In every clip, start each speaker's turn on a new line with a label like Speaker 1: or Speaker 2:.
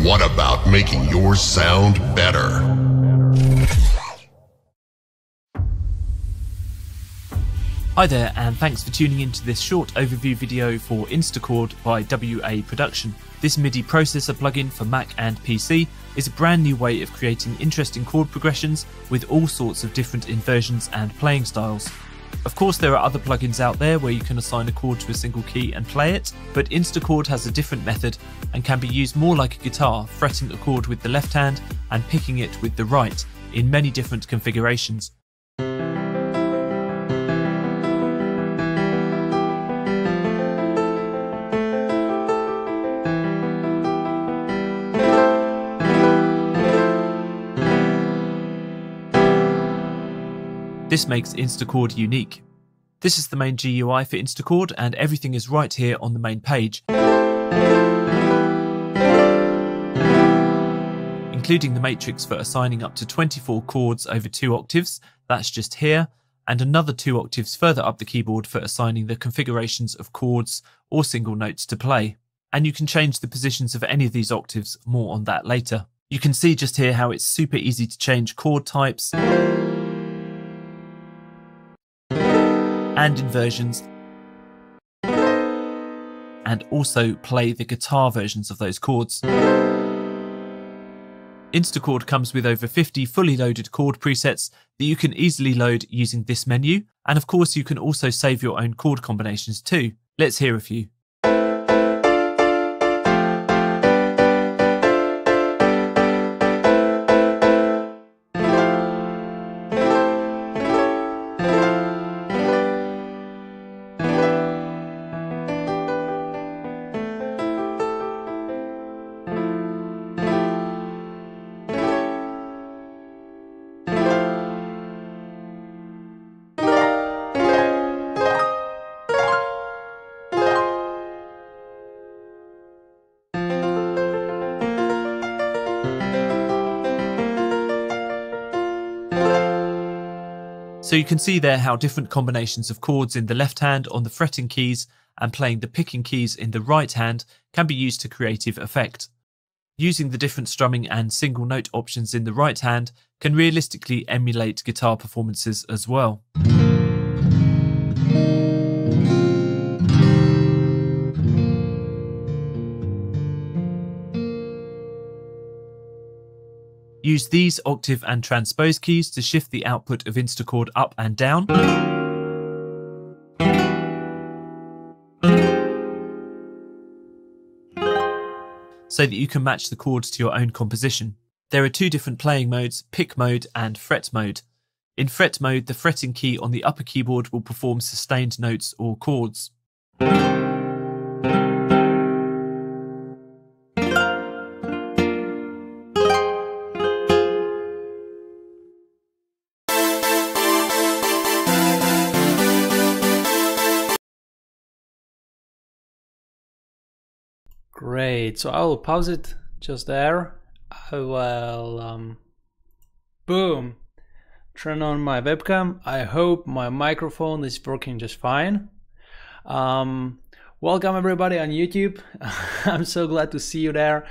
Speaker 1: What about making yours sound better?
Speaker 2: Hi there, and thanks for tuning into this short overview video for InstaChord by WA Production. This MIDI processor plugin for Mac and PC is a brand new way of creating interesting chord progressions with all sorts of different inversions and playing styles. Of course, there are other plugins out there where you can assign a chord to a single key and play it, but InstaChord has a different method and can be used more like a guitar, fretting a chord with the left hand and picking it with the right in many different configurations. This makes InstaChord unique. This is the main GUI for InstaChord, and everything is right here on the main page, including the matrix for assigning up to 24 chords over 2 octaves, that's just here, and another 2 octaves further up the keyboard for assigning the configurations of chords or single notes to play. And you can change the positions of any of these octaves, more on that later. You can see just here how it's super easy to change chord types and inversions, and also play the guitar versions of those chords. InstaChord comes with over 50 fully loaded chord presets that you can easily load using this menu, and of course you can also save your own chord combinations too. Let's hear a few. So you can see there how different combinations of chords in the left hand on the fretting keys and playing the picking keys in the right hand can be used to creative effect. Using the different strumming and single note options in the right hand can realistically emulate guitar performances as well. Use these octave and transpose keys to shift the output of InstaChord up and down, so that you can match the chords to your own composition. There are 2 different playing modes, pick mode and fret mode. In fret mode, the fretting key on the upper keyboard will perform sustained notes or chords.
Speaker 3: Great, so I will pause it just there. I will, boom, turn on my webcam. I hope my microphone is working just fine. Welcome everybody on YouTube. I'm so glad to see you there.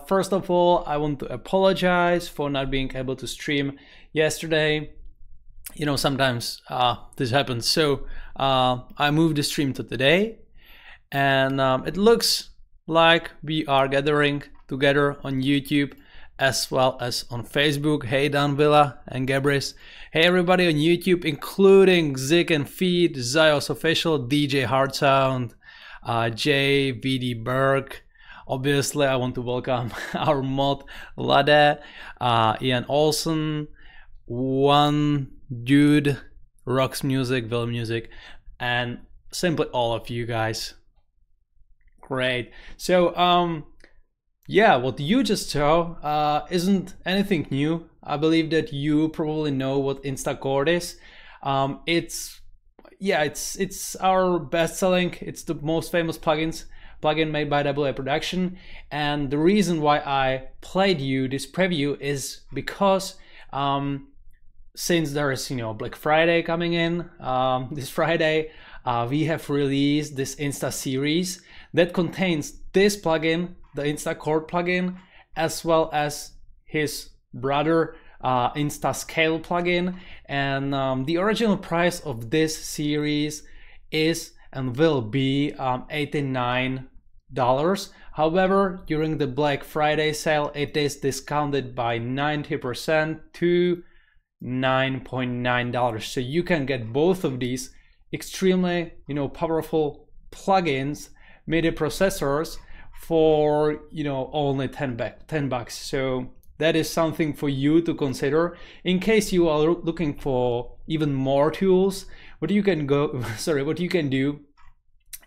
Speaker 3: First of all, I want to apologize for not being able to stream yesterday. You know, sometimes this happens. So I moved the stream to today, and it looks like we are gathering together on YouTube as well as on Facebook. Hey Dan Villa and Gabris. Hey everybody on YouTube, including Zik and Feed, Zios Official, DJ Hardsound, Jay, VD Berg. Obviously, I want to welcome our mod Lade, Ian Olsen, One Dude, Rocks Music, Will Music, and simply all of you guys. Great. So yeah, what you just saw isn't anything new. I believe that you probably know what InstaChord is. It's our best-selling, it's the most famous plugin made by WA Production, and the reason why I played you this preview is because since there is, you know, Black Friday coming in this Friday, we have released this Insta series that contains this plugin, the InstaChord plugin, as well as his brother InstaScale plugin. And the original price of this series is and will be $89. However, during the Black Friday sale, it is discounted by 90% to $9.9. So you can get both of these extremely, powerful plugins, MIDI processors for, only 10 bucks. So that is something for you to consider in case you are looking for even more tools. What you can do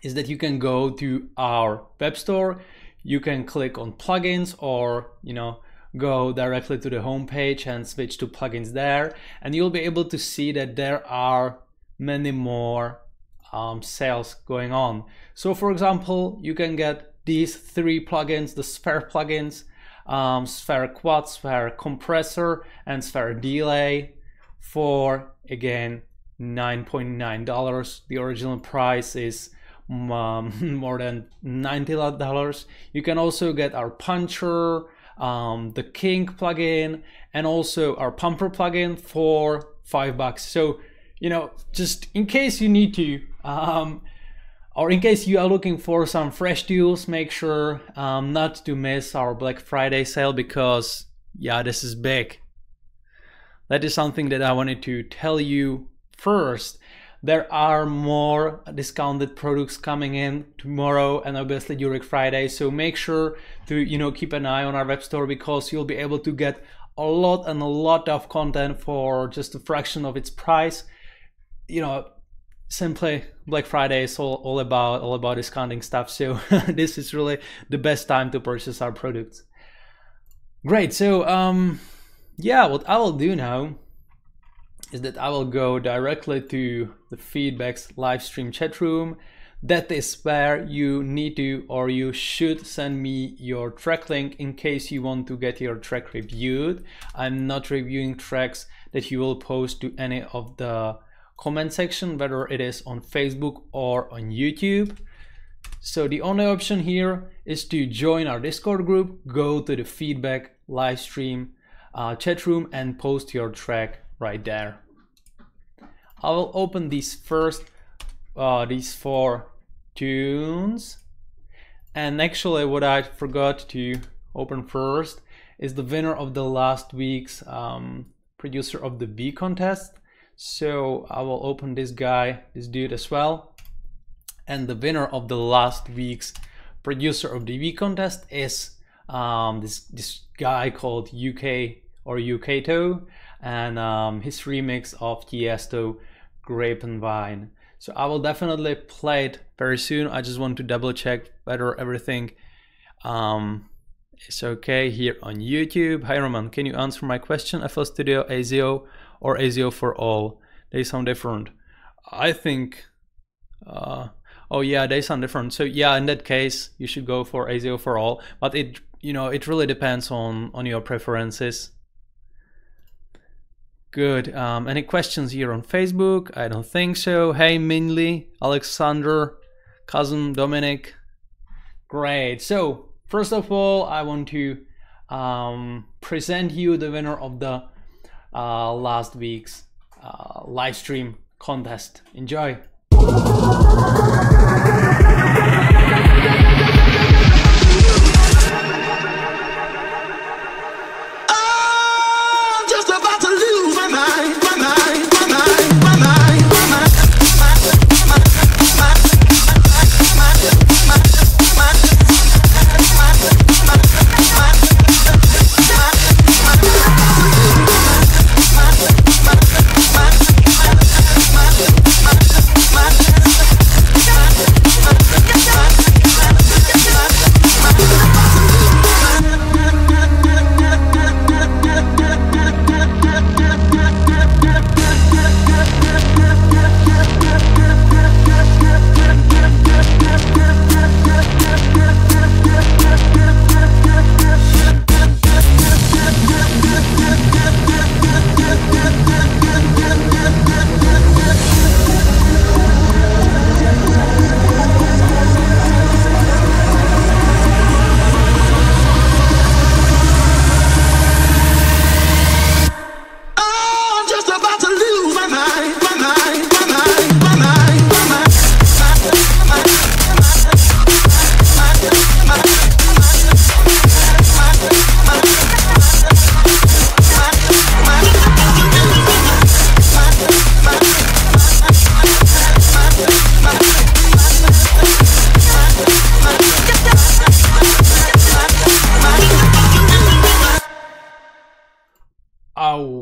Speaker 3: is that you can go to our web store, you can click on plugins, or go directly to the home page and switch to plugins there, and you'll be able to see that there are many more sales going on. So for example, you can get these 3 plugins, the Sphere plugins, Sphere Quad, Sphere Compressor, and Sphere Delay for, again, $9.9. The original price is more than $90. You can also get our Puncher, the King plugin, and also our Pumper plugin for $5. So, just in case you need to, or in case you are looking for some fresh deals, make sure not to miss our Black Friday sale, because yeah, this is big. That is something that I wanted to tell you first. There are more discounted products coming in tomorrow and obviously during Friday, so make sure to keep an eye on our web store, because you'll be able to get a lot of content for just a fraction of its price. Simply Black Friday is all about discounting stuff, so this is really the best time to purchase our products. Great. So yeah, what I will do now is that I will go directly to the Feedback's live stream chat room. That is where you need to, or you should, send me your track link in case you want to get your track reviewed. I'm not reviewing tracks that you will post to any of the comment section, whether it is on Facebook or on YouTube. So the only option here is to join our Discord group, go to the Feedback live stream chat room and post your track right there. I will open these 4 tunes, and actually what I forgot to open first is the winner of the last week's Producer of the Week contest. So I will open this dude as well, and the winner of the last week's Producer of the Week contest is this guy called UK or UKto, and his remix of Tiesto, Grape and Wine. So I will definitely play it very soon. I just want to double check whether everything is okay here on YouTube. Hi Roman, can you answer my question? FL Studio, ASIO, or ASIO for all? They sound different. I think oh yeah, they sound different. So yeah, in that case you should go for ASIO for all, but it it really depends on your preferences. Good. Any questions here on Facebook? I don't think so. Hey Minley, Alexander, Cousin Dominic. Great. So first of all, I want to present you the winner of the last week's live stream contest. Enjoy.
Speaker 4: Yeah.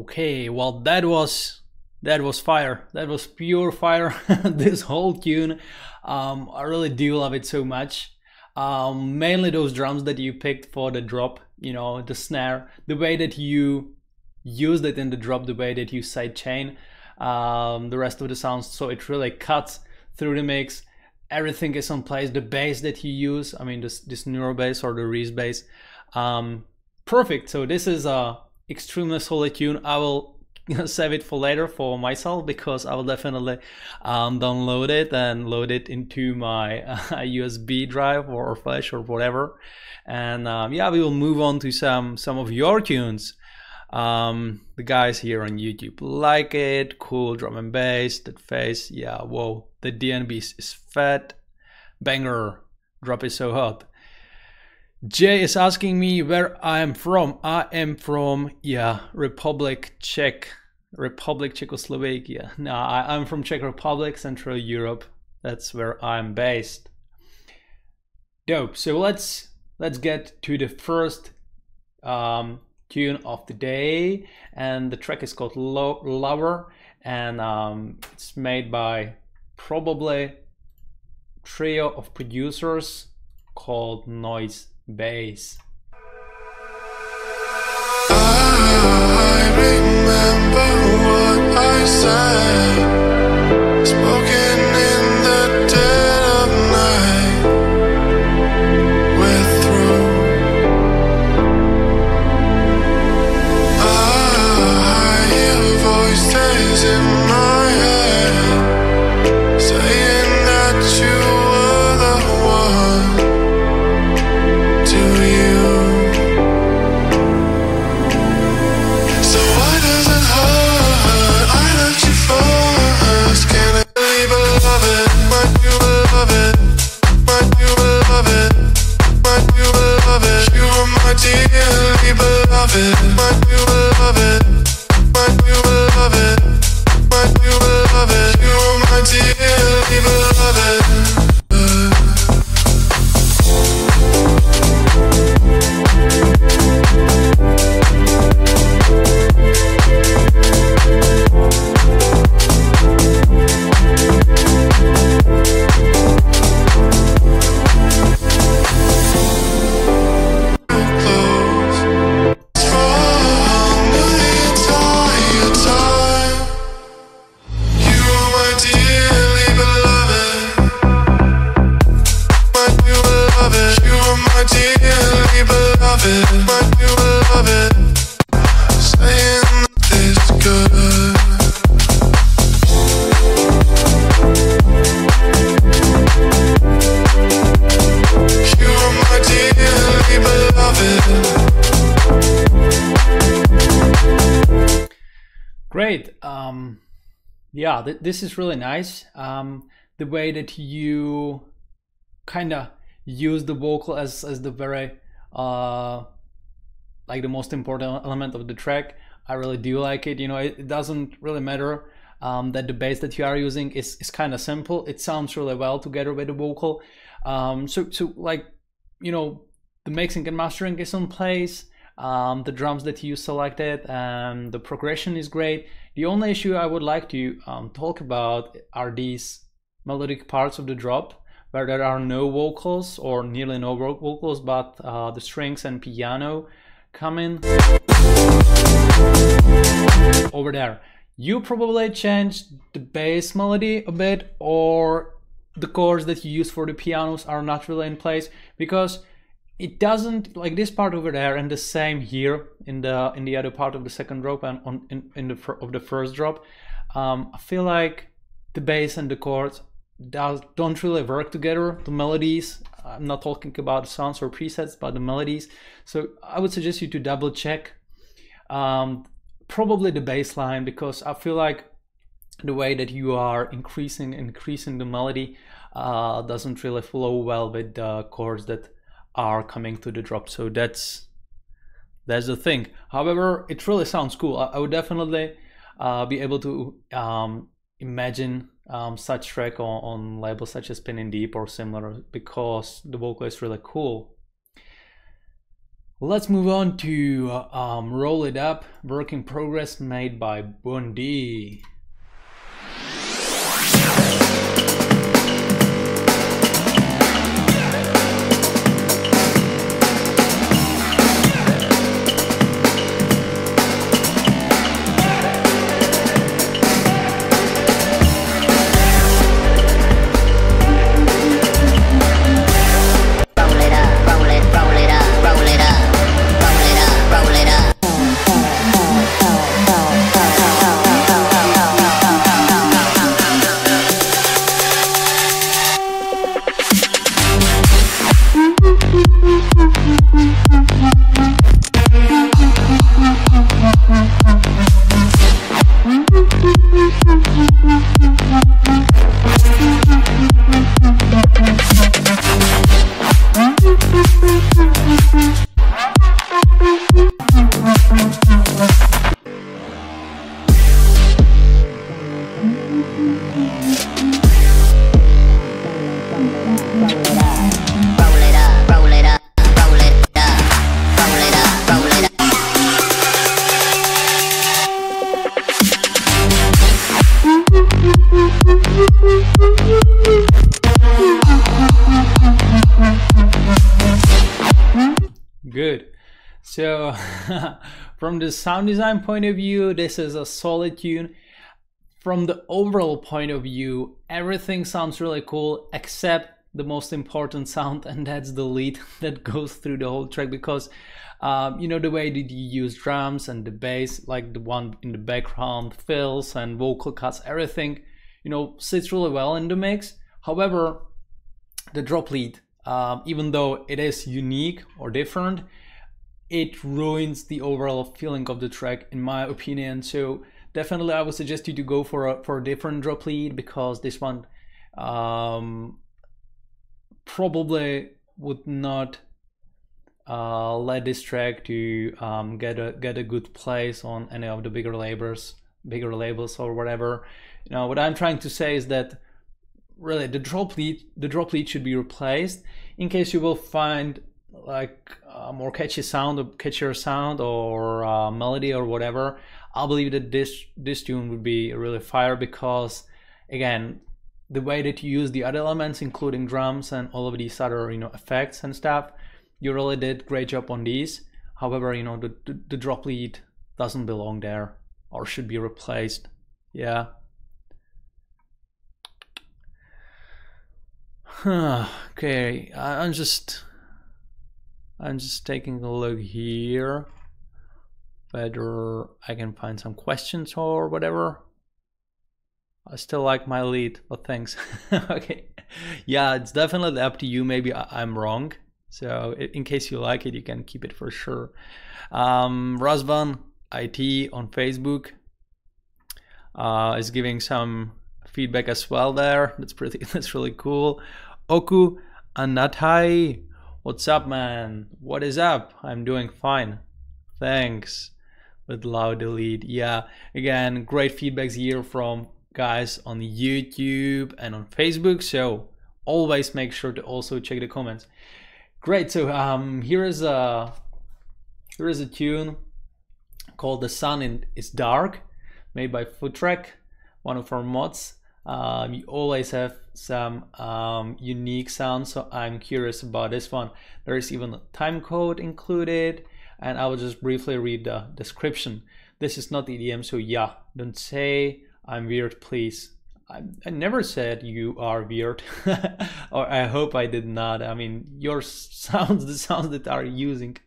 Speaker 3: Okay, well, that was fire. That was pure fire. This whole tune, I really do love it so much. Mainly those drums that you picked for the drop, you know, the snare, the way that you used it in the drop, the way that you sidechain the rest of the sounds, so it really cuts through the mix. Everything is on place. The bass that you use, I mean this neuro bass or the Reese bass, perfect. So this is a extremely solid tune. I will save it for later for myself, because I will definitely download it and load it into my USB drive or flash or whatever. And yeah, we will move on to some of your tunes. The guys here on YouTube like it. Cool drum and bass, that face, yeah, whoa, the DNB is fat, banger, drop is so hot. Jay is asking me where I am from. I am from, yeah, Czechoslovakia. No, I'm from Czech Republic, Central Europe. That's where I'm based. Dope. So let's get to the first tune of the day, and the track is called Lover, and it's made by probably trio of producers called Noise Bass.
Speaker 4: I remember what I said, spoken in the dead of night. We're through. I hear voices in my head saying that you were the one. Do you? So why does it hurt? I let you first. Can I really beloved? Might you beloved? Might you beloved? Might you beloved? You are my dearly beloved. Might you beloved? Might you beloved? Might you beloved? You are my dearly beloved.
Speaker 3: Great. Yeah, this is really nice. The way that you kind of use the vocal as the very like the most important element of the track. I really do like it. You know, it doesn't really matter that the bass that you are using is kind of simple. It sounds really well together with the vocal. So like, you know, the mixing and mastering is in place. The drums that you selected and the progression is great. The only issue I would like to talk about are these melodic parts of the drop where there are no vocals or nearly no vocals, but the strings and piano come in over there. You probably changed the bass melody a bit, or the chords that you use for the pianos are not really in place, because it doesn't, like this part over there and the same here in the other part of the second drop and in the first drop. I feel like the bass and the chords don't really work together. The melodies, I'm not talking about sounds or presets, but the melodies. So I would suggest you to double check probably the bass line, because I feel like the way that you are increasing the melody doesn't really flow well with the chords that are coming to the drop. So that's the thing. However, it really sounds cool. I would definitely be able to imagine such track on labels such as Spinning Deep or similar, because the vocal is really cool. Let's move on to Roll It Up, work in progress made by Bondi. Good. So from the sound design point of view, this is a solid tune. From the overall point of view, everything sounds really cool except the most important sound, and that's the lead that goes through the whole track, because you know, the way that you use drums and the bass, like the one in the background, fills and vocal cuts, everything, you know, sits really well in the mix. However, the drop lead, even though it is unique or different, it ruins the overall feeling of the track, in my opinion. So definitely I would suggest you to go for a different drop lead, because this one probably would not let this track to get a good place on any of the bigger labels or whatever. You know, what I'm trying to say is that really the drop lead should be replaced, in case you will find like a more catchier sound or melody or whatever. I believe that this tune would be really fire, because again, the way that you use the other elements, including drums and all of these other, you know, effects and stuff, you really did great job on these. However, you know, the drop lead doesn't belong there, or should be replaced. Yeah. Okay, I'm just taking a look here whether I can find some questions or whatever. I still like my lead, but thanks. Okay, yeah, it's definitely up to you. Maybe I'm wrong, so in case you like it, you can keep it for sure. Razvan IT on Facebook is giving some feedback as well there. That's really cool. Oku Anatai, what's up, man? What is up? I'm doing fine, thanks. With loud delete. Yeah, again, great feedbacks here from guys on YouTube and on Facebook, so always make sure to also check the comments. Great. So here is a tune called The Sun is Dark, made by Foottrack, one of our mods. We always have some unique sounds, so I'm curious about this one. There is even a time code included, and I will just briefly read the description. This is not EDM, so yeah, don't say I'm weird, please. I never said you are weird, or I hope I did not. I mean, your sounds, the sounds that are using,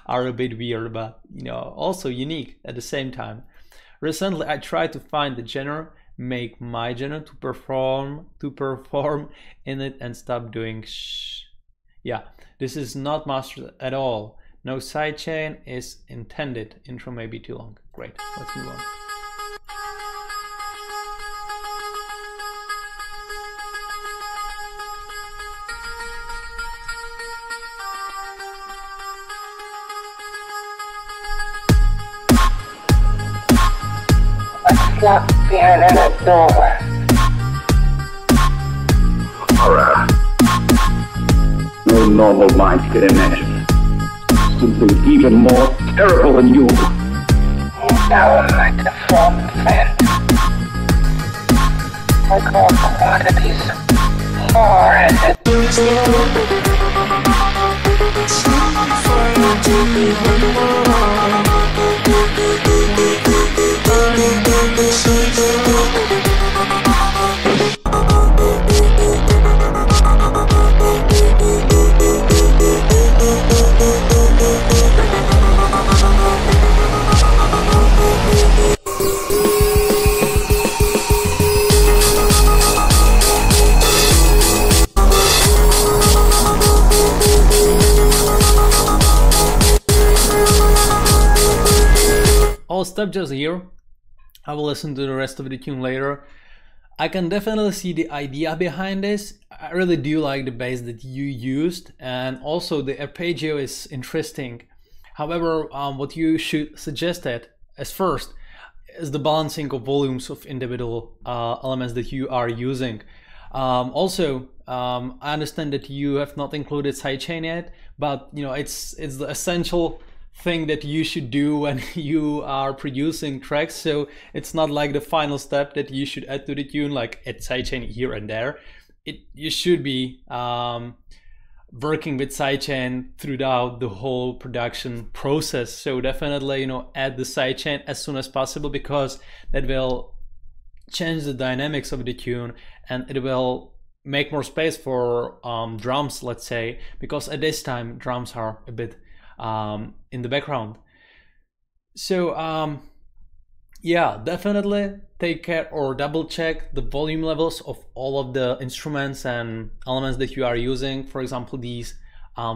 Speaker 3: are a bit weird, but you know, also unique at the same time. Recently, I tried to find the genre, make my genre to perform in it, and stop doing shh. Yeah, this is not mastered at all. No sidechain is intended. Intro may be too long. Great, let's move on.
Speaker 5: Slap behind that door. Horror. No normal mind could imagine. something even more terrible than you. Now like the front fence. I call quantities hard.
Speaker 3: I'll stop just here. I will listen to the rest of the tune later. I can definitely see the idea behind this. I really do like the bass that you used, and also the arpeggio is interesting. However, what you should suggest as first is the balancing of volumes of individual elements that you are using. Also, I understand that you have not included sidechain yet, but you know it's the essential thing that you should do when you are producing tracks. So it's not like the final step that you should add to the tune, like add sidechain here and there. You should be working with sidechain throughout the whole production process. So definitely, you know, add the sidechain as soon as possible, because that will change the dynamics of the tune and it will make more space for drums, let's say, because at this time drums are a bit in the background. So yeah, definitely take care or double check the volume levels of all of the instruments and elements that you are using. For example, these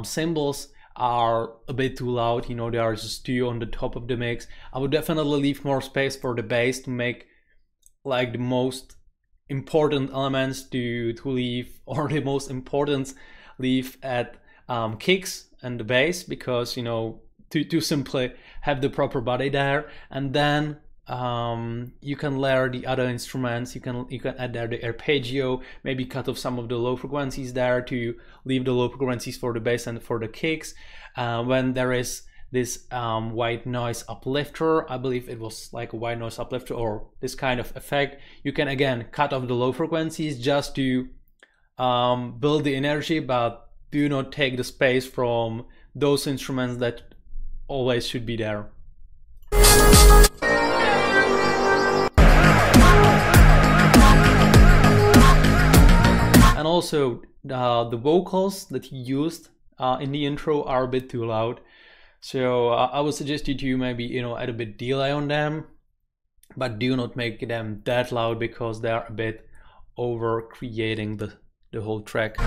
Speaker 3: cymbals are a bit too loud, you know, they are just too on the top of the mix. I would definitely leave more space for the bass to make like the most important elements to leave, or the most important leave at kicks and the bass, because you know, to simply have the proper body there, and then you can layer the other instruments. You can add there the arpeggio, maybe cut off some of the low frequencies there to leave the low frequencies for the bass and for the kicks. When there is this white noise uplifter, I believe it was like a white noise uplifter or this kind of effect, you can again cut off the low frequencies just to build the energy, but do not take the space from those instruments that always should be there. And also the vocals that you used in the intro are a bit too loud. So I would suggest you to maybe, you know, add a bit delay on them, but do not make them that loud because they are a bit over creating the whole track.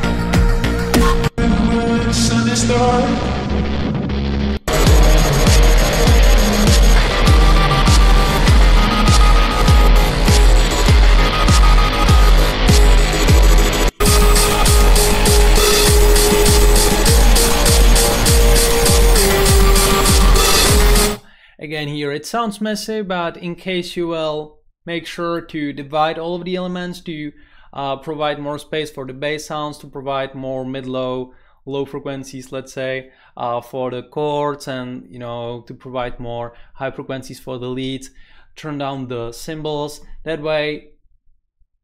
Speaker 3: Again, here it sounds messy, but in case you will, make sure to divide all of the elements to provide more space for the bass sounds, to provide more mid-low, low frequencies, let's say, for the chords, and you know, to provide more high frequencies for the leads. Turn down the cymbals. That way,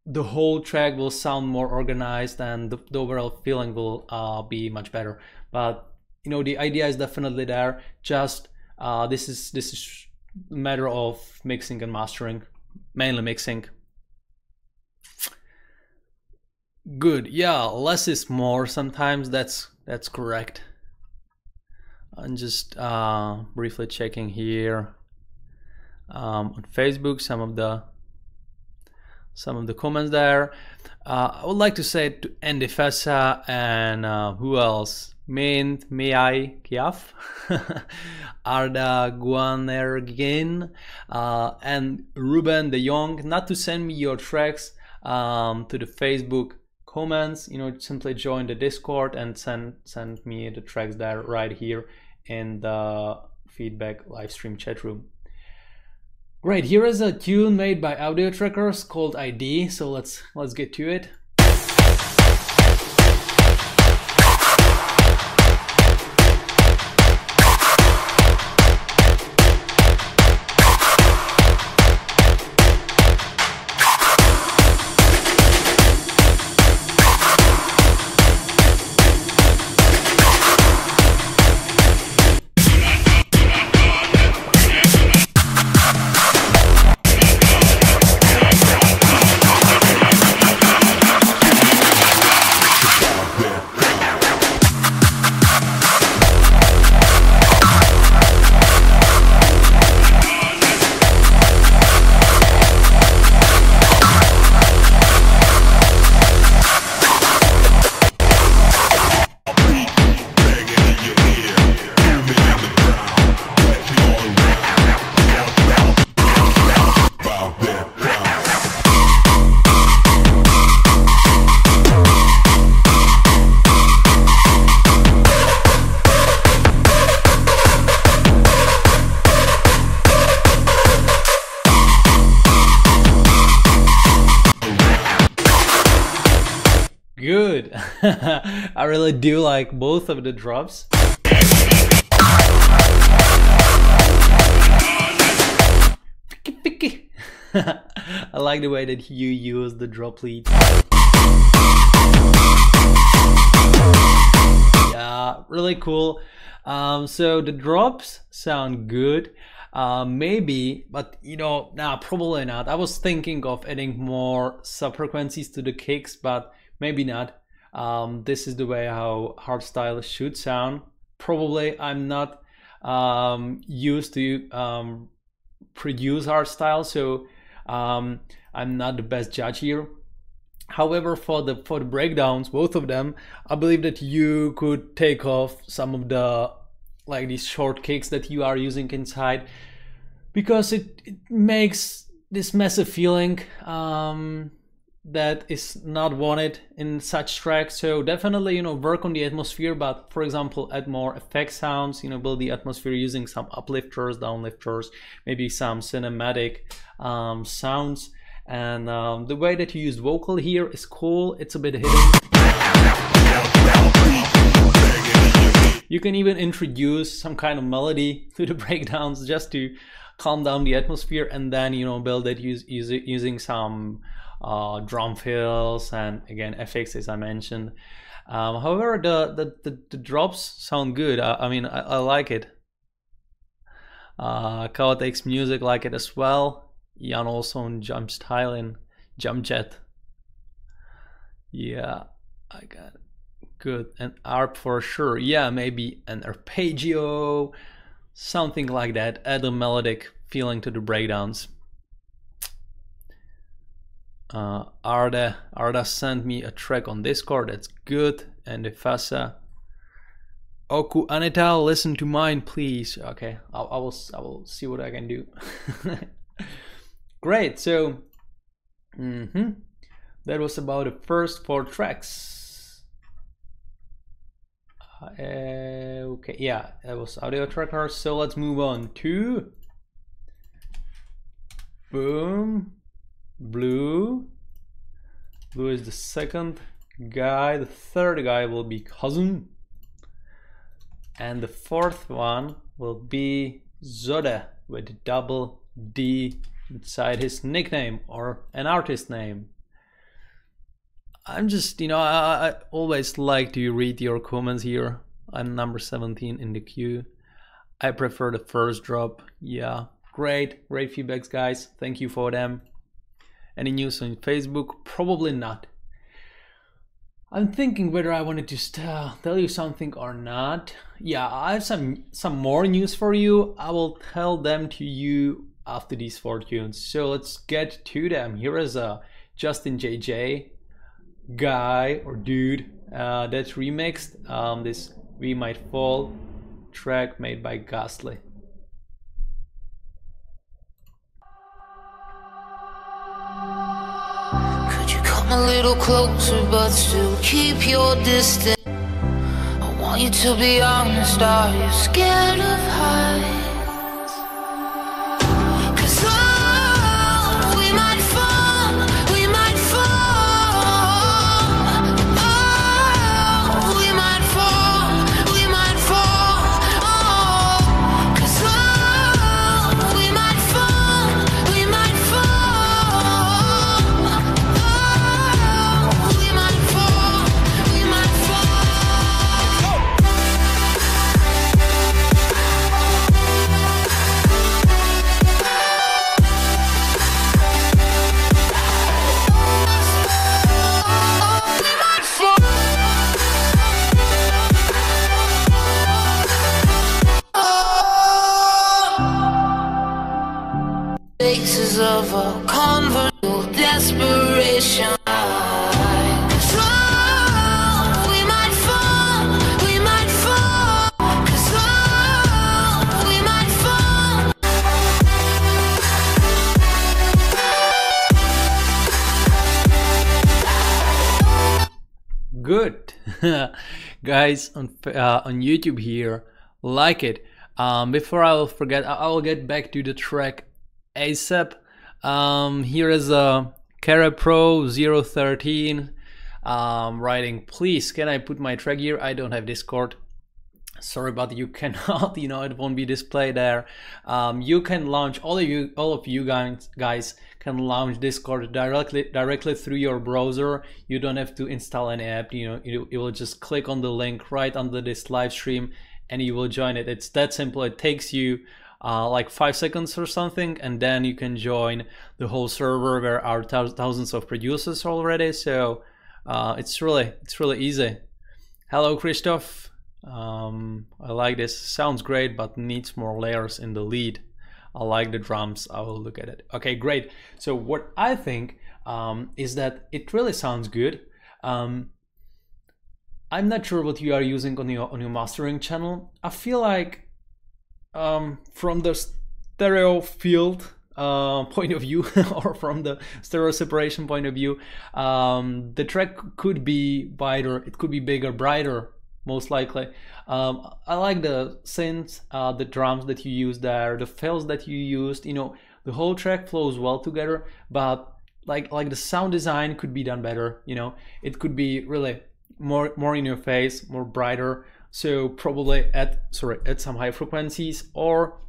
Speaker 3: the whole track will sound more organized and the overall feeling will be much better. But you know, the idea is definitely there. Just this is a matter of mixing and mastering, mainly mixing. Good, yeah, less is more sometimes. That's correct. I'm just briefly checking here on Facebook some of the comments there. I would like to say to Andy Fessa and who else? Mint, Miai, Kiaf, Arda Guanergin, and Ruben de Jong, not to send me your tracks to the Facebook comments. You know, simply join the Discord and send me the tracks there right here in the feedback live stream chat room. Great, here is a tune made by Audio Trackers called ID, so let's get to it. good. I really do like both of the drops. I like the way that you use the drop lead. Yeah, really cool. So the drops sound good. Maybe, but you know, nah, probably not. I was thinking of adding more sub-frequencies to the kicks, but maybe not. This is the way how hardstyle should sound. Probably I'm not used to produce hardstyle, so I'm not the best judge here. However, for the breakdowns, both of them, I believe that you could take off some of the like these short kicks that you are using inside, because it makes this massive feeling that is not wanted in such tracks. So definitely, you know, work on the atmosphere, but for example, add more effect sounds, you know, build the atmosphere using some uplifters, downlifters, maybe some cinematic sounds. And the way that you use vocal here is cool. It's a bit hidden. You can even introduce some kind of melody to the breakdowns just to calm down the atmosphere, and then, you know, build it using some drum fills and again effects, as I mentioned. However, the drops sound good. I mean, I like it. Chaotix Music like it as well. Jan also on Jump Style and Jump Jet. Yeah, I got it. Good. And ARP for sure. Yeah, maybe an arpeggio, something like that. Add a melodic feeling to the breakdowns. Arda sent me a track on Discord. That's good. And the Fasa. Oku Aneta, listen to mine, please. Okay, I will see what I can do. Great. So that was about the first 4 tracks. Okay, yeah, that was audio tracker. So let's move on to boom. Blue is the second guy. The third guy will be Cousin, and the fourth one will be Zoda with double D inside his nickname or an artist name. I'm just, you know, I always like to read your comments here. I'm number 17 in the queue. I prefer the first drop. Yeah, great feedbacks, guys. Thank you for them. Any news on Facebook? Probably not. I'm thinking whether I wanted to tell you something or not. Yeah, I have some more news for you. I will tell them to you after these 4 tunes. So let's get to them. Here is a Justin JJ guy or dude that's remixed this We Might Fall track made by Ghastly.
Speaker 6: Could you come a little closer but still keep your distance? I want you to be honest, are you scared of heights? Faces of a convertible desperation. We might fall, we might fall, 'cause we might fall.
Speaker 3: Good. Guys on YouTube here, like it. Before I will forget, I will get back to the track ASAP. Here is a Cara Pro 013. writing, please, can I put my track here? I don't have Discord. Sorry, but you cannot, you know, it won't be displayed there. You can launch, all of you guys can launch Discord directly through your browser. You don't have to install any app, you know, you will just click on the link right under this live stream and you will join it. It's that simple. It takes you like 5 seconds or something, and then you can join the whole server where are thousands of producers already. So it's really easy. Hello, Christoph. I like this. Sounds great, but needs more layers in the lead. I like the drums. I will look at it. Okay, great. So what I think is that it really sounds good. I'm not sure what you are using on your mastering channel. I feel like from the stereo field point of view, or from the stereo separation point of view, the track could be wider. It could be bigger, brighter. Most likely. I like the synths, the drums that you use there, the fills that you used. You know, the whole track flows well together, but like the sound design could be done better. You know, it could be really more in your face, more brighter. So probably at some high frequencies, or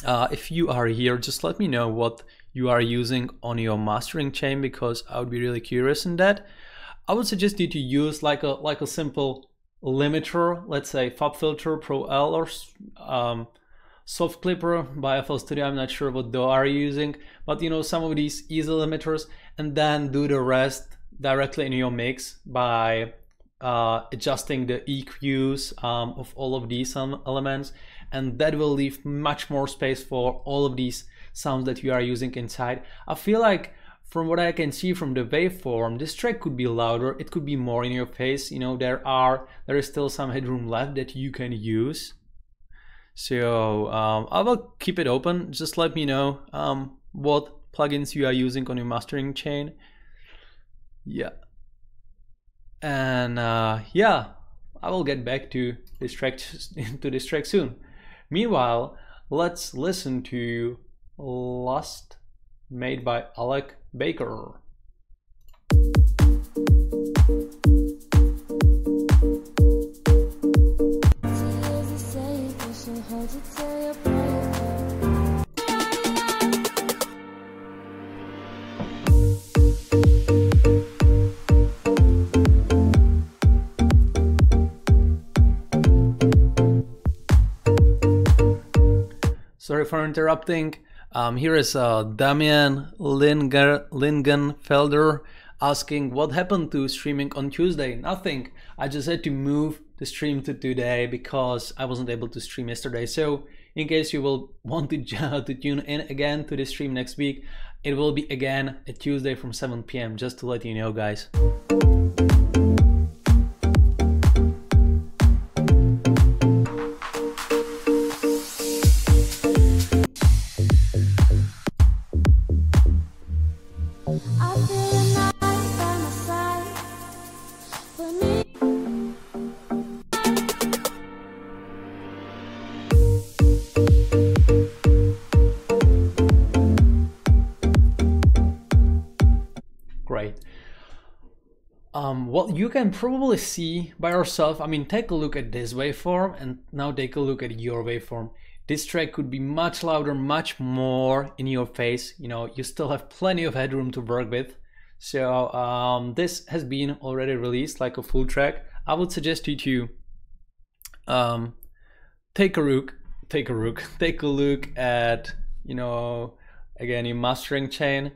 Speaker 3: if you are here, just let me know what you are using on your mastering chain, because I would be really curious in that. I would suggest you to use like a simple limiter, let's say FabFilter Pro L, or Soft Clipper by FL Studio. I'm not sure what they are using, but you know, some of these easy limiters, and then do the rest directly in your mix by adjusting the EQs of all of these elements, and that will leave much more space for all of these sounds that you are using inside. I feel like, from what I can see from the waveform, this track could be louder, it could be more in your face. You know, there is still some headroom left that you can use. So I will keep it open. Just let me know what plugins you are using on your mastering chain. Yeah. And yeah, I will get back to this track soon. Meanwhile, let's listen to Lust, made by Alec Baker. Sorry for interrupting. Here is Damian Lingenfelder asking what happened to streaming on Tuesday. Nothing. I just had to move the stream to today because I wasn't able to stream yesterday. So in case you will want to tune in again to the stream next week, it will be again a Tuesday from 7 p.m. just to let you know, guys. Well, you can probably see by yourself. I mean, take a look at this waveform and now take a look at your waveform. This track could be much louder, much more in your face. You know, you still have plenty of headroom to work with. So this has been already released like a full track. I would suggest you to take a look at, you know, again, your mastering chain,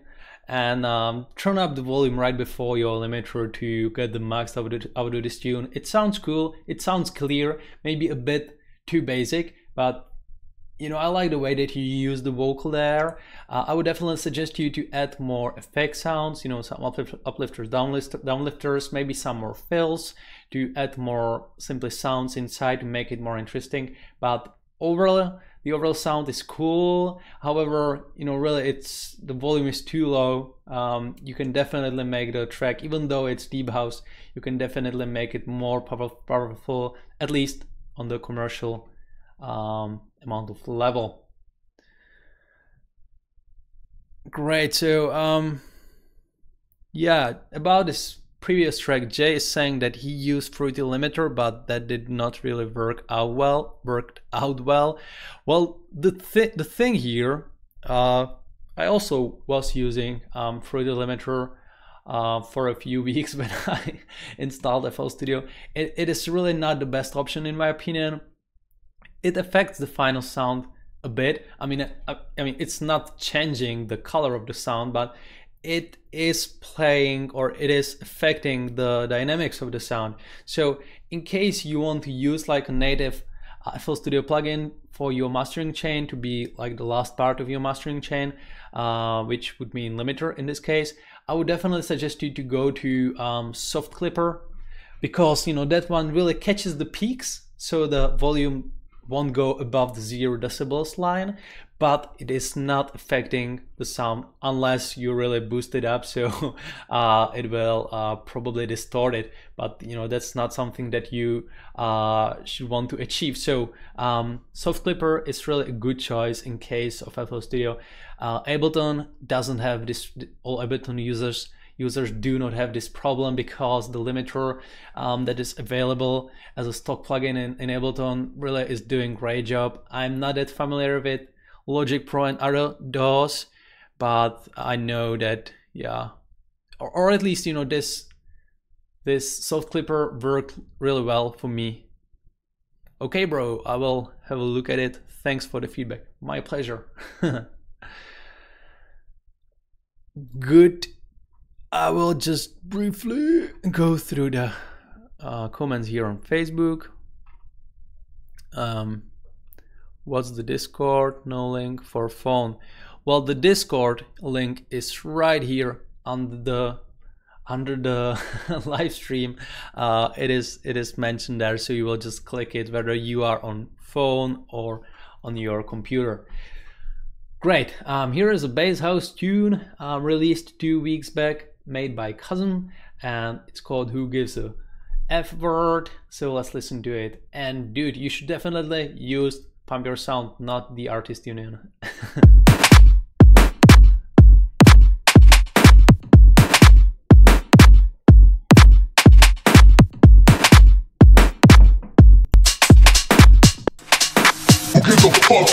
Speaker 3: and turn up the volume right before your limiter to get the max out of this tune. It sounds cool, it sounds clear, maybe a bit too basic, but you know, I like the way that you use the vocal there. I would definitely suggest you to add more effect sounds, you know, some uplifters, downlifters, maybe some more fills to add more simply sounds inside to make it more interesting. But overall, the overall sound is cool. However, you know, really the volume is too low. You can definitely make the track, even though it's deep house, you can definitely make it more powerful, at least on the commercial amount of level. Great. So yeah, about this previous track, Jay is saying that he used Fruity Limiter, but that did not really work out well. Well, the thing here, I also was using Fruity Limiter for a few weeks when I installed FL Studio. It is really not the best option in my opinion. It affects the final sound a bit. I mean, it's not changing the color of the sound, but it is playing, or it is affecting the dynamics of the sound. So in case you want to use like a native FL Studio plugin for your mastering chain to be like the last part of your mastering chain, which would mean limiter in this case, I would definitely suggest you to go to Soft Clipper, because you know that one really catches the peaks, so the volume won't go above the 0 decibels line, but it is not affecting the sound unless you really boost it up, so it will probably distort it, but you know that's not something that you should want to achieve. So Soft Clipper is really a good choice in case of FL Studio. Ableton doesn't have this, all Ableton users do not have this problem, because the limiter that is available as a stock plugin in Ableton really is doing great job. I'm not that familiar with Logic Pro and other DAWs, but I know that, yeah, or at least, you know, this Soft Clipper worked really well for me. Okay, bro, I will have a look at it. Thanks for the feedback. My pleasure. Good. I will just briefly go through the comments here on Facebook. What's the Discord? No link for phone. Well, the Discord link is right here under the live stream. It is mentioned there, so you will just click it whether you are on phone or on your computer. Great. Here is a bass house tune released 2 weeks back, made by Cousin, and it's called Who Gives a F Word. So let's listen to it. And dude, you should definitely use Pump Your Sound, not the Artist Union.
Speaker 1: Who gives a fuck?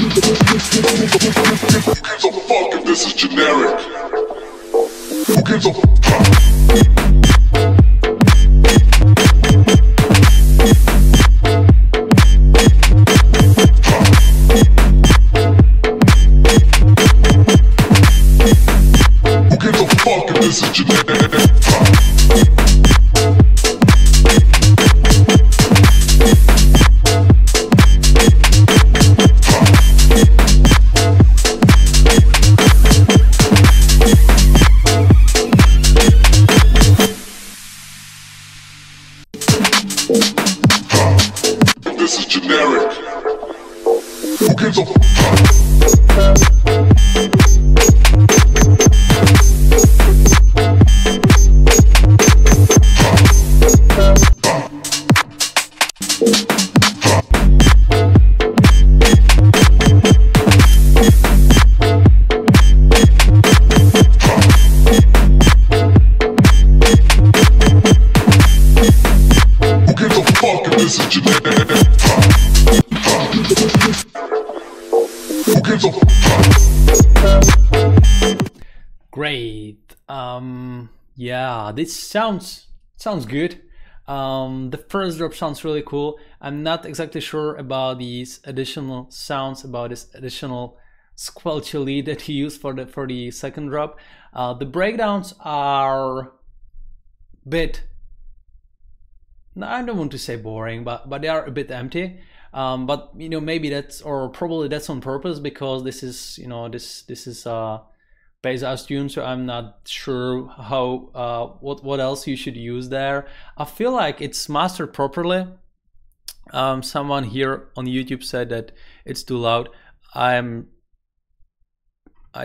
Speaker 1: Who gives a fuck if this is generic? Who gives a fuck? Who gives a fuck if this is generic? This is generic. Who gives a fuck?
Speaker 3: Great. Yeah, this sounds good. The first drop sounds really cool. I'm not exactly sure about these additional sounds, about this additional squelchy lead that he used for the second drop. The breakdowns are a bit, I don't want to say boring, but they are a bit empty. But you know, maybe that's, or probably that's on purpose, because this is, you know, this is bass house tune, so I'm not sure how what else you should use there. I feel like it's mastered properly. Someone here on YouTube said that it's too loud. I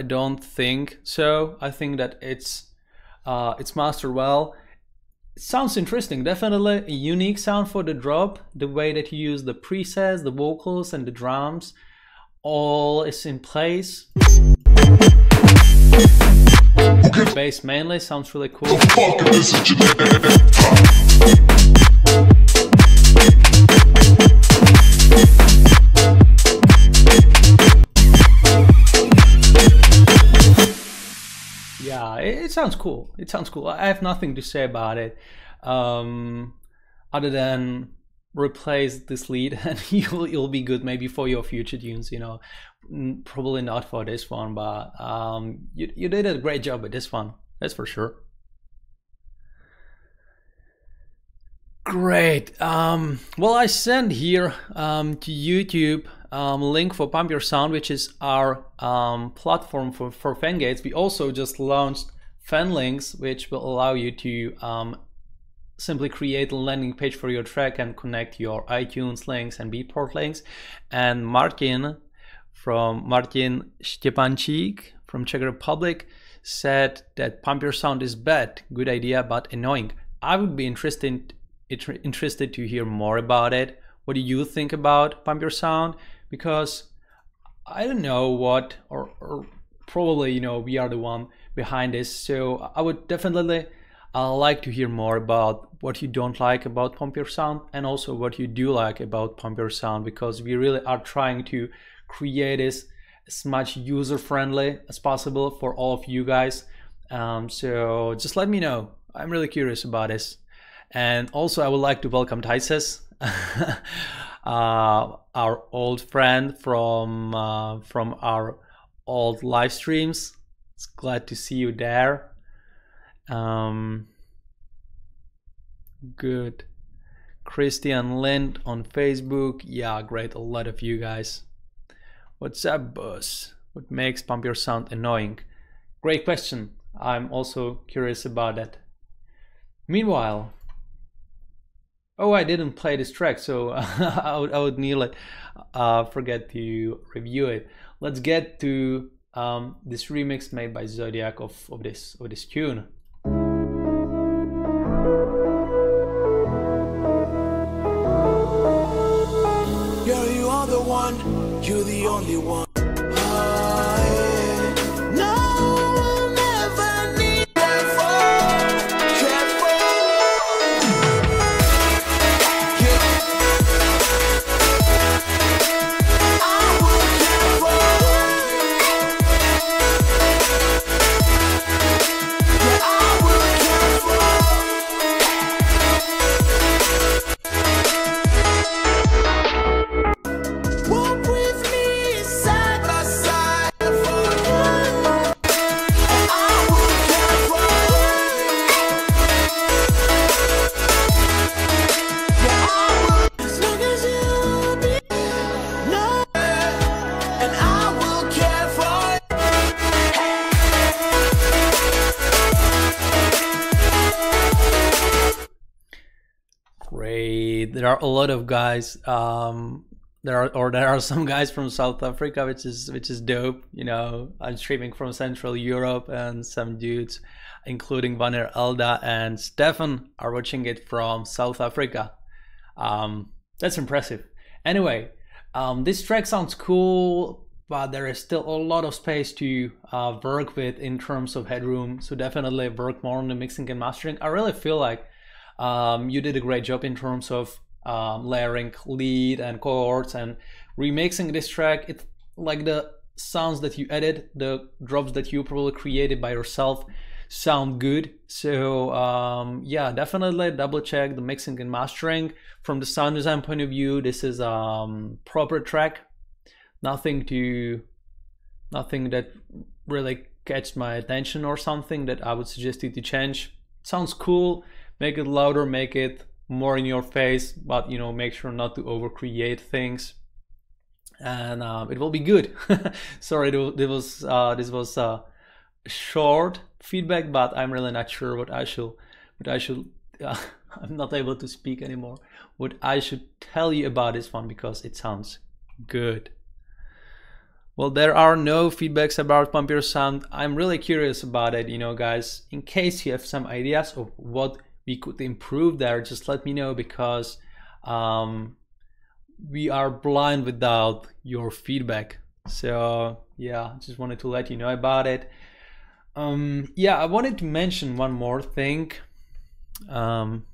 Speaker 3: don't think so. I think that it's mastered well. It sounds interesting, definitely a unique sound for the drop. The way that you use the presets, the vocals and the drums, all is in place. Bass mainly sounds really cool.
Speaker 1: Motherfucker, this is generic.
Speaker 3: Yeah, it sounds cool. It sounds cool. I have nothing to say about it, other than replace this lead and you'll be good maybe for your future tunes, you know. Probably not for this one, but you did a great job with this one, that's for sure. Great. Well, I sent here to YouTube link for Pump Your Sound, which is our platform for fan gates. We also just launched fan links, which will allow you to simply create a landing page for your track and connect your iTunes links and Beatport links. And Martin Stepancik from Czech Republic said that Pump Your Sound is bad, good idea, but annoying. I would be interested to hear more about it. What do you think about Pump Your Sound? Because I don't know what, or probably, you know, we are the one behind this. So I would definitely like to hear more about what you don't like about Pump Your Sound and also what you do like about Pump Your Sound, because we really are trying to create this as much user-friendly as possible for all of you guys. So just let me know. I'm really curious about this. And also I would like to welcome Tyses, our old friend from our old live streams. It's glad to see you there. Good. Christian Lind on Facebook. Yeah, great. A lot of you guys. What's up, boss? What makes Pump Your Sound annoying? Great question. I'm also curious about that. Meanwhile, oh, I didn't play this track, so I would nearly forget to review it. Let's get to this remix made by Zodiac of this tune.
Speaker 4: Yeah, you are the one, you're the only one.
Speaker 3: There are a lot of guys. There are some guys from South Africa, which is dope. You know, I'm streaming from Central Europe, and some dudes, including Vanner Elda and Stefan, are watching it from South Africa. That's impressive. Anyway, this track sounds cool, but there is still a lot of space to work with in terms of headroom. So definitely work more on the mixing and mastering. I really feel like you did a great job in terms of layering lead and chords and remixing this track. It's like the sounds that you edit, the drops that you probably created by yourself sound good. So yeah, definitely double check the mixing and mastering. From the sound design point of view, this is proper track. Nothing that really catched my attention or something that I would suggest you to change. It sounds cool. Make it louder, make it more in your face, but you know, make sure not to over create things, and it will be good. Sorry, this was short feedback, but I'm really not sure what I should I'm not able to speak anymore, what I should tell you about this one, because it sounds good. Well, there are no feedbacks about Pump Your Sound. I'm really curious about it, you know, guys. In case you have some ideas of what we could improve there, just let me know, because we are blind without your feedback. So yeah, just wanted to let you know about it. Yeah, I wanted to mention one more thing. And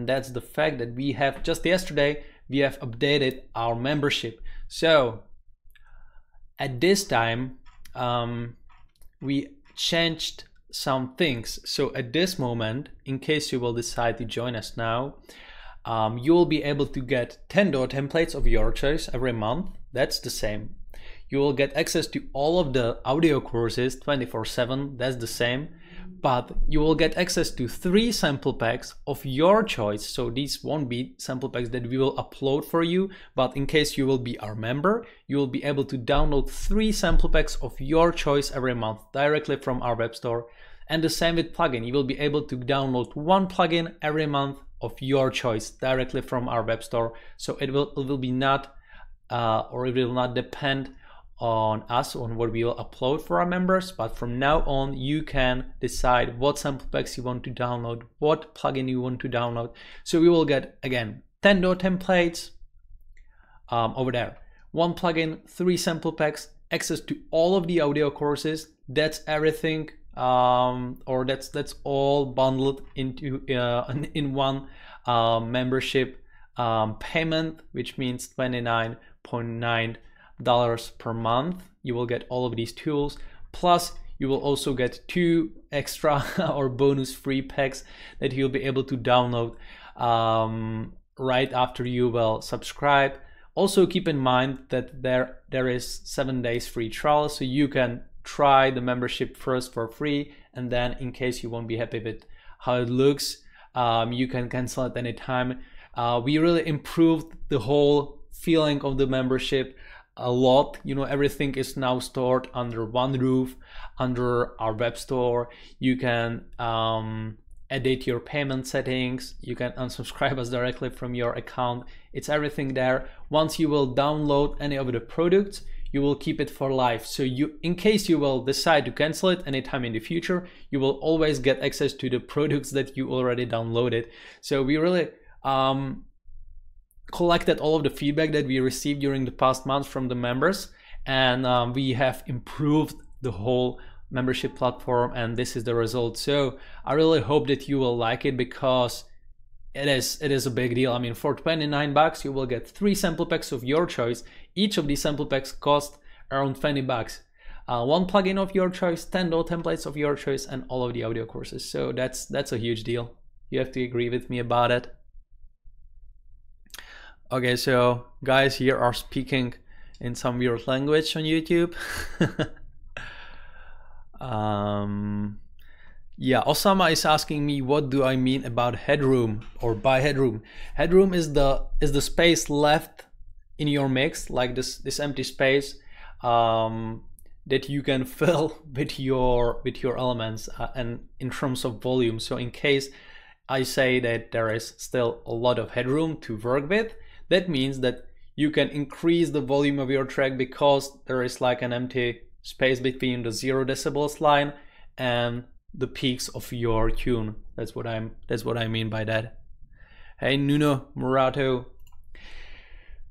Speaker 3: that's the fact that we have just yesterday we have updated our membership. So at this time we changed some things. So at this moment, in case you will decide to join us now, you will be able to get 10 templates of your choice every month. That's the same. You will get access to all of the audio courses 24/7. That's the same. But you will get access to 3 sample packs of your choice. So these won't be sample packs that we will upload for you, but in case you will be our member, you will be able to download 3 sample packs of your choice every month directly from our web store. And the same with plugin. You will be able to download 1 plugin every month of your choice directly from our web store. So it will be not it will not depend on us on what we will upload for our members, but from now on you can decide what sample packs you want to download, what plugin you want to download. So we will get again 10 templates over there, 1 plugin, 3 sample packs, access to all of the audio courses. That's everything, or that's all bundled into in one membership payment, which means $29.9 per month. You will get all of these tools, plus you will also get 2 extra or bonus free packs that you'll be able to download right after you will subscribe. Also keep in mind that there is 7 days free trial, so you can try the membership first for free, and then in case you won't be happy with how it looks, you can cancel at any time. We really improved the whole feeling of the membership a lot. You know, everything is now stored under one roof, under our web store. You can edit your payment settings. You can unsubscribe us directly from your account. It's everything there. Once you will download any of the products, you will keep it for life. So you, in case you will decide to cancel it anytime in the future, you will always get access to the products that you already downloaded. So we really collected all of the feedback that we received during the past months from the members, and we have improved the whole membership platform, and this is the result. So I really hope that you will like it, because it is a big deal. I mean, for $29 you will get 3 sample packs of your choice. Each of these sample packs cost around $20. 1 plugin of your choice, 10 templates of your choice, and all of the audio courses. So that's a huge deal. You have to agree with me about it. Okay, so guys here are speaking in some weird language on YouTube. Yeah, Osama is asking me, what do I mean about headroom, or by headroom? Headroom is the space left in your mix, like this empty space that you can fill with your elements, and in terms of volume. So in case I say that there is still a lot of headroom to work with, that means that you can increase the volume of your track, because there is like an empty space between the 0 decibels line and the peaks of your tune. That's what I mean by that. Hey Nuno Murato.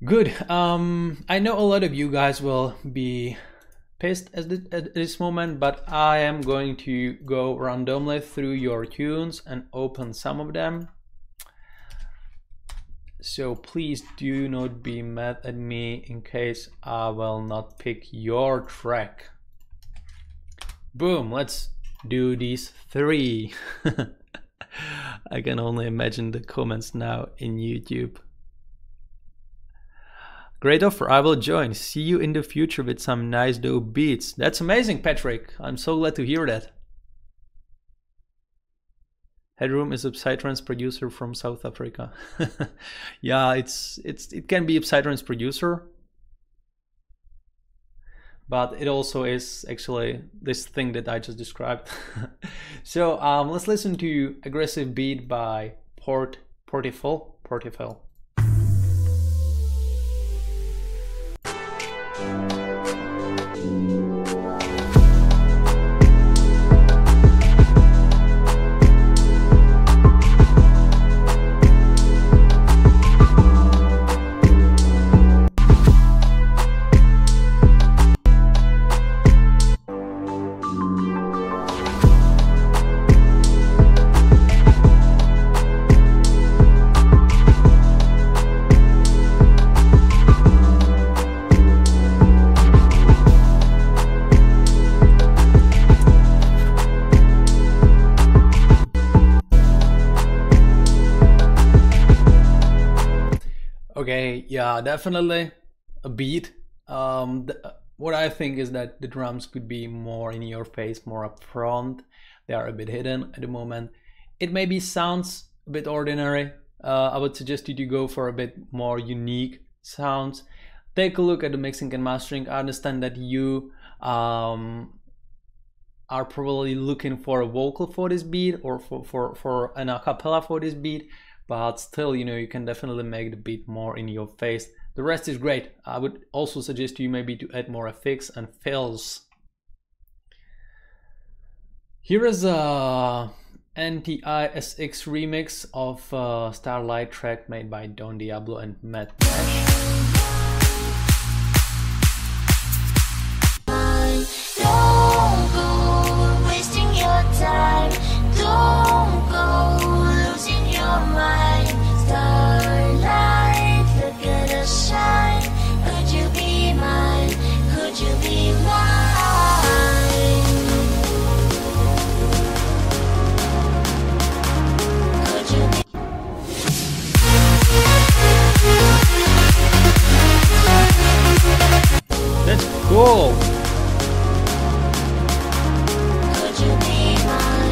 Speaker 3: Good. I know a lot of you guys will be pissed at this moment, but I am going to go randomly through your tunes and open some of them. So please do not be mad at me in case I will not pick your track. Boom, let's do these 3. I can only imagine the comments now in YouTube. Great offer, I will join. See you in the future with some nice dope beats. That's amazing, Patrick. I'm so glad to hear that. Headroom is a Psytrance producer from South Africa. Yeah, it can be a Psytrance producer, but it also is actually this thing that I just described. So let's listen to Aggressive Beat by Portifel. Okay, yeah, definitely a beat. What I think is that the drums could be more in your face, more up front. They are a bit hidden at the moment. It maybe sounds a bit ordinary. I would suggest you to go for a bit more unique sounds. Take a look at the mixing and mastering. I understand that you are probably looking for a vocal for this beat, or for an acapella for this beat, but still, you know, you can definitely make the beat more in your face. The rest is great. I would also suggest you maybe to add more effects and fills. Here is a NTI-SX remix of Starlight track made by Don Diablo and Matt Nash.
Speaker 6: Don't go wasting your time. Don't go losing your mind. Starlight, look at us shine. Could you be mine? Could you be mine? Could you be?
Speaker 3: That's cool.
Speaker 6: Could you be mine?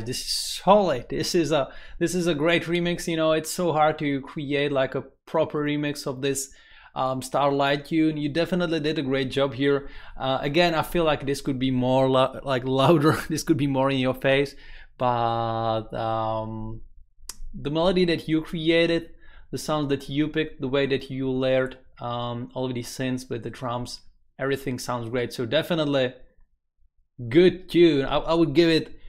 Speaker 3: This is solid. This is a great remix. You know, it's so hard to create like a proper remix of this Starlight tune. You definitely did a great job here. Again, I feel like this could be more like louder. This could be more in your face, but the melody that you created, the sounds that you picked, the way that you layered all of these synths with the drums, everything sounds great. So definitely good tune. I would give it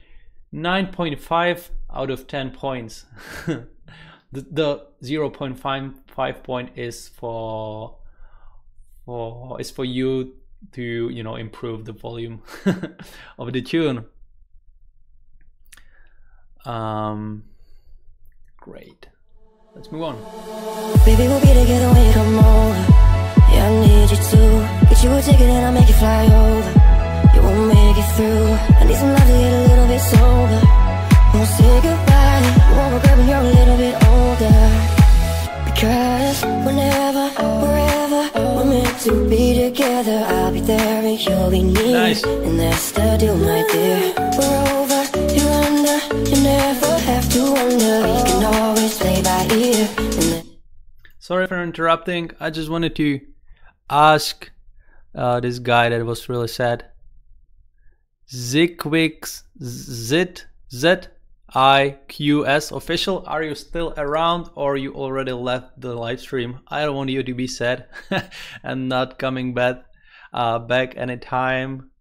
Speaker 3: 9.5 out of 10 points. the 0.55 point is for you to, you know, improve the volume of the tune. Great. Let's move on.
Speaker 7: Baby, we'll be together when you come over. Yeah, I need you to get you a ticket and I'll make you fly over. You won't make it through. I need some love to get a little bit sober. Won't say goodbye. You won't regret when you're a little bit older. Because whenever, wherever we're meant to be together, I'll be there and you'll be near.
Speaker 3: Nice.
Speaker 7: And that's the deal, my dear. We're over, you're under. You never have to wonder. We can always play by ear.
Speaker 3: Sorry for interrupting. I just wanted to ask this guy that was really sad. Ziquix ZIQS official, are you still around or you already left the live stream? I don't want you to be sad and not coming back anytime.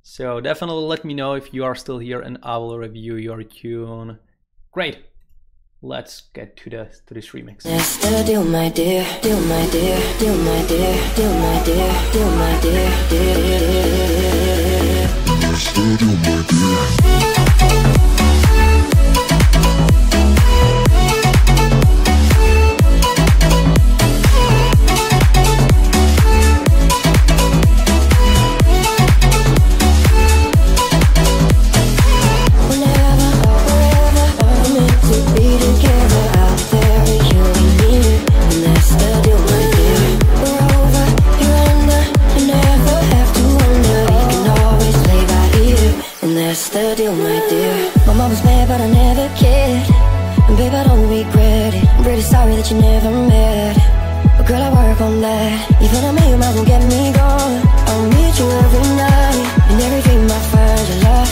Speaker 3: So definitely let me know if you are still here and I will review your tune. Great. Let's get to this remix.
Speaker 7: That's the deal, my dear, deal, my dear, deal, my dear, deal, my dear, deal, my dear, dear.
Speaker 1: That's the deal, my dear.
Speaker 7: That's the deal, my that you never met. But girl, I work on that. Even a million miles won't get me gone. I'll meet you every night, and everything might find your love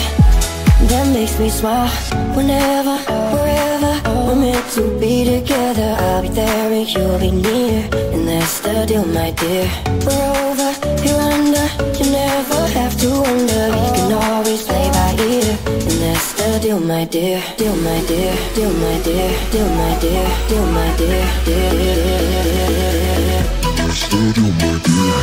Speaker 7: that makes me smile. Whenever, wherever, we're meant to be together. I'll be there and you'll be near, and that's the deal, my dear. We're over, you're under, you never have to wonder. We can always play by ear, and that's the deal, my dear. Deal, my dear, deal, my dear, deal, my dear, deal, my dear, dear, dear, dear, dear, dear.
Speaker 1: That's the deal, my dear.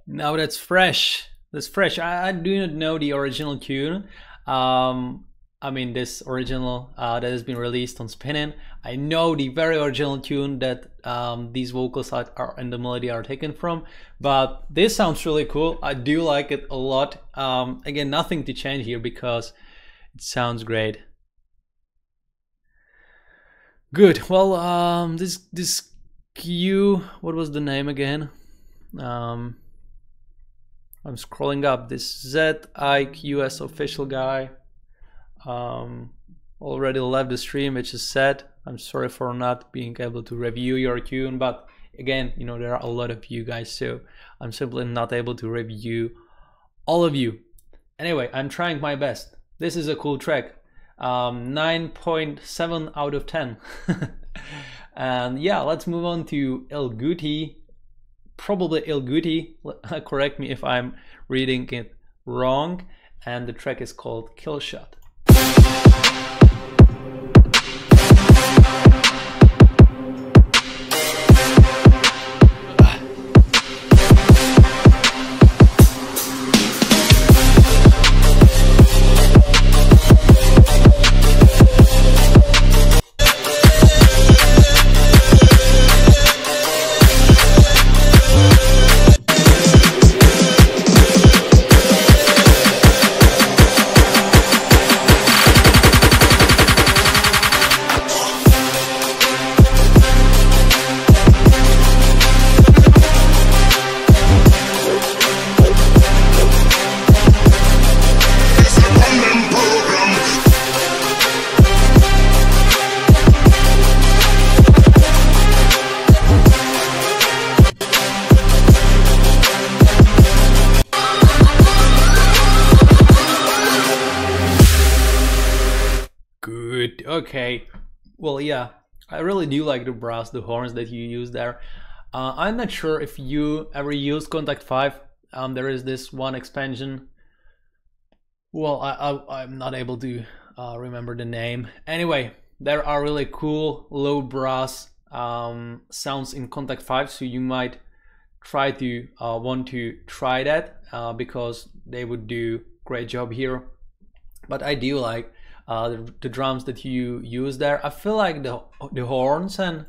Speaker 3: Now that's fresh. That's fresh. I do not know the original tune. I mean this original that has been released on Spinnin'. I know the very original tune that these vocals are and the melody are taken from, but this sounds really cool. I do like it a lot. Again, nothing to change here because it sounds great. Good. Well, this Q, what was the name again? I'm scrolling up. This ZIQS official guy already left the stream, which is sad. I'm sorry for not being able to review your tune, but again, you know, there are a lot of you guys, so I'm simply not able to review all of you. Anyway, I'm trying my best. This is a cool track. 9.7 out of 10. And yeah, let's move on to Il Guti. Probably Il Guti, correct me if I'm reading it wrong, and the track is called Kill Shot. Okay, well, yeah, I really do like the brass, the horns that you use there. I'm not sure if you ever used Contact 5. There is this one expansion. Well, I'm not able to remember the name. Anyway, there are really cool low brass sounds in Contact 5, so you might try to want to try that because they would do great job here. But I do like the drums that you use there. I feel like the horns and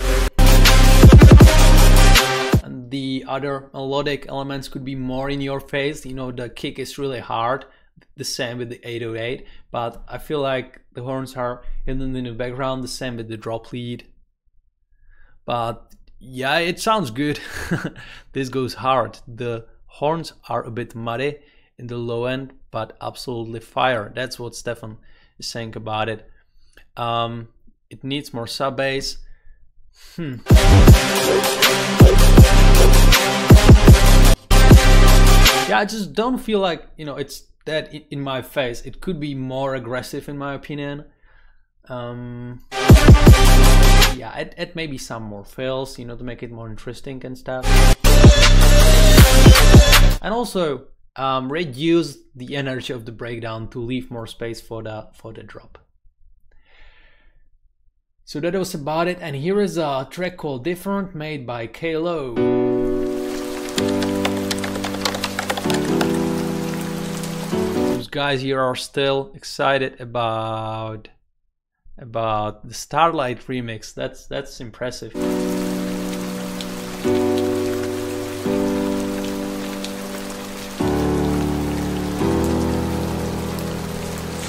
Speaker 3: the other melodic elements could be more in your face. You know, the kick is really hard, the same with the 808, but I feel like the horns are hidden in the background, the same with the drop lead. But yeah, it sounds good. This goes hard. The horns are a bit muddy in the low end, but absolutely fire. That's what Stefan is saying about it. It needs more sub bass. Yeah, I just don't feel like, you know, it's that in my face. It could be more aggressive in my opinion. Yeah, it maybe some more fills, you know, to make it more interesting and stuff. And also reduce the energy of the breakdown to leave more space for the drop. So that was about it, and here is a track called Different, made by K-Lo. Those guys here are still excited about the Starlight remix. That's impressive.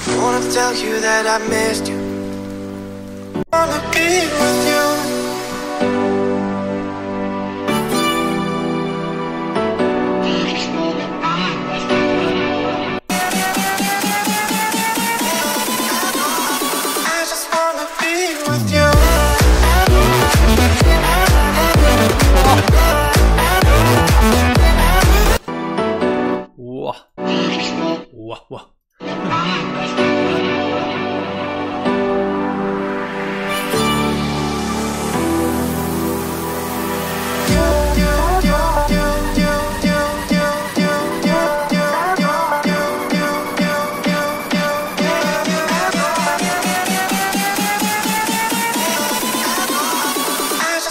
Speaker 4: I wanna tell you that I missed you. I wanna be with you.
Speaker 3: Wah, wah.
Speaker 4: I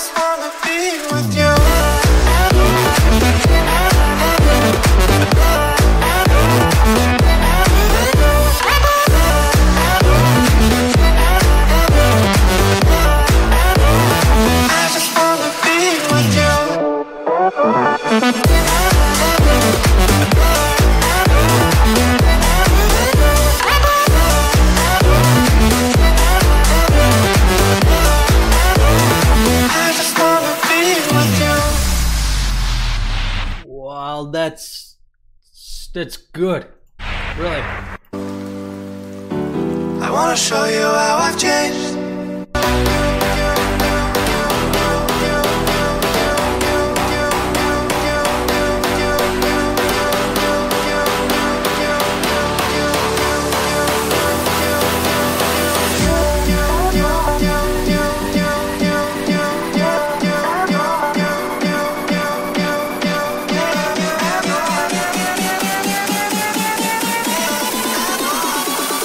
Speaker 4: just wanna be with you. I just wanna be with you. I just wanna be with you.
Speaker 3: Wow, that's good. Really.
Speaker 4: I wanna show you how I've changed.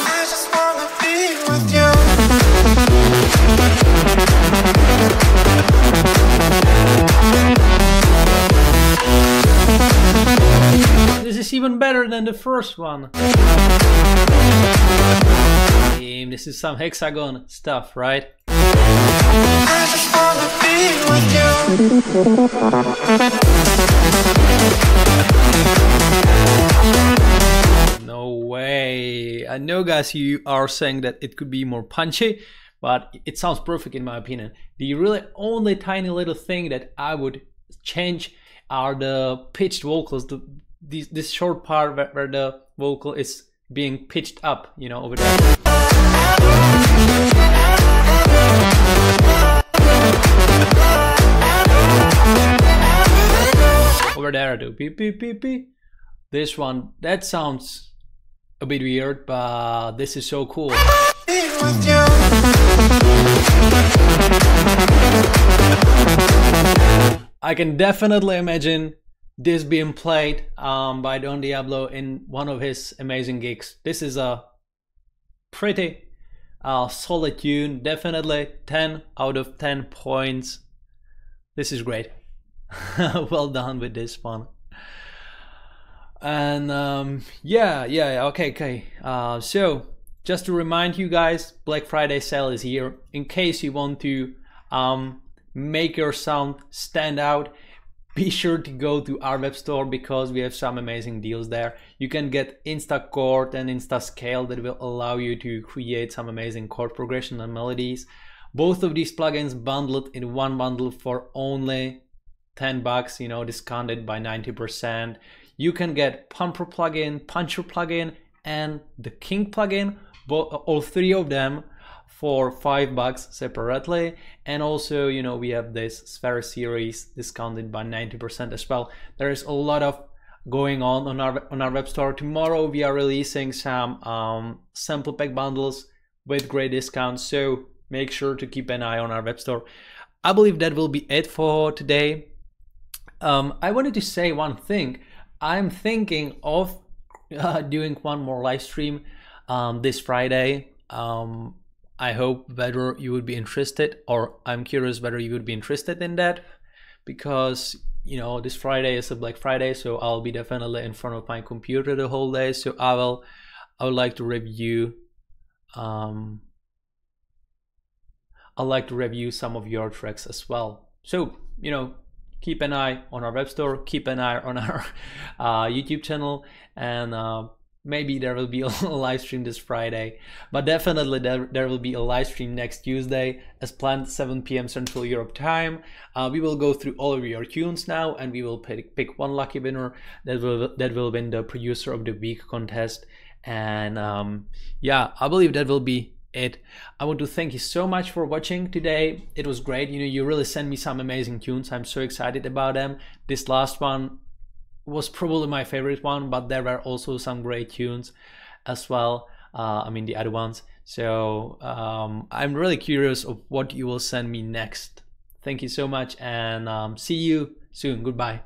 Speaker 4: I just wanna be with you.
Speaker 3: This is even better than the first one. Damn, this is some hexagon stuff, right?
Speaker 4: I just wanna be with you.
Speaker 3: No way. I know, guys, you are saying that it could be more punchy, but it sounds perfect in my opinion. The really only tiny little thing that I would change are the pitched vocals, this short part where the vocal is being pitched up, you know, over there. Over there I do beep beep beep beep. This one, that sounds a bit weird, but this is so cool.
Speaker 4: Be with you.
Speaker 3: I can definitely imagine this being played by Don Diablo in one of his amazing gigs. This is a pretty solid tune, definitely 10 out of 10 points. This is great. Well done with this one. And yeah, okay. So just to remind you guys, Black Friday sale is here. In case you want to make your sound stand out, be sure to go to our web store because we have some amazing deals there. You can get InstaChord and InstaScale that will allow you to create some amazing chord progression and melodies. Both of these plugins bundled in one bundle for only $10, you know, discounted by 90%. You can get Puncher plugin, and the King plugin, all three of them for $5 separately. And also, you know, we have this Sphere series discounted by 90% as well. There is a lot of going on our web store. Tomorrow we are releasing some sample pack bundles with great discounts, so make sure to keep an eye on our web store. I believe that will be it for today. I wanted to say one thing. I'm thinking of doing one more live stream this Friday. I hope whether you would be interested, or I'm curious whether you would be interested in that, because you know this Friday is a Black Friday, so I'll be definitely in front of my computer the whole day. So I would like to review I'd like to review some of your tracks as well. So, you know, keep an eye on our web store, keep an eye on our YouTube channel, and maybe there will be a live stream this Friday, but definitely there will be a live stream next Tuesday as planned, 7 p.m. Central Europe time. We will go through all of your tunes now, and we will pick one lucky winner that will win the Producer of the Week contest. And yeah, I believe that will be it. I want to thank you so much for watching today. It was great. You know, you really sent me some amazing tunes. I'm so excited about them. This last one was probably my favorite one, but there were also some great tunes as well. I mean the other ones. So I'm really curious of what you will send me next. Thank you so much, and see you soon. Goodbye.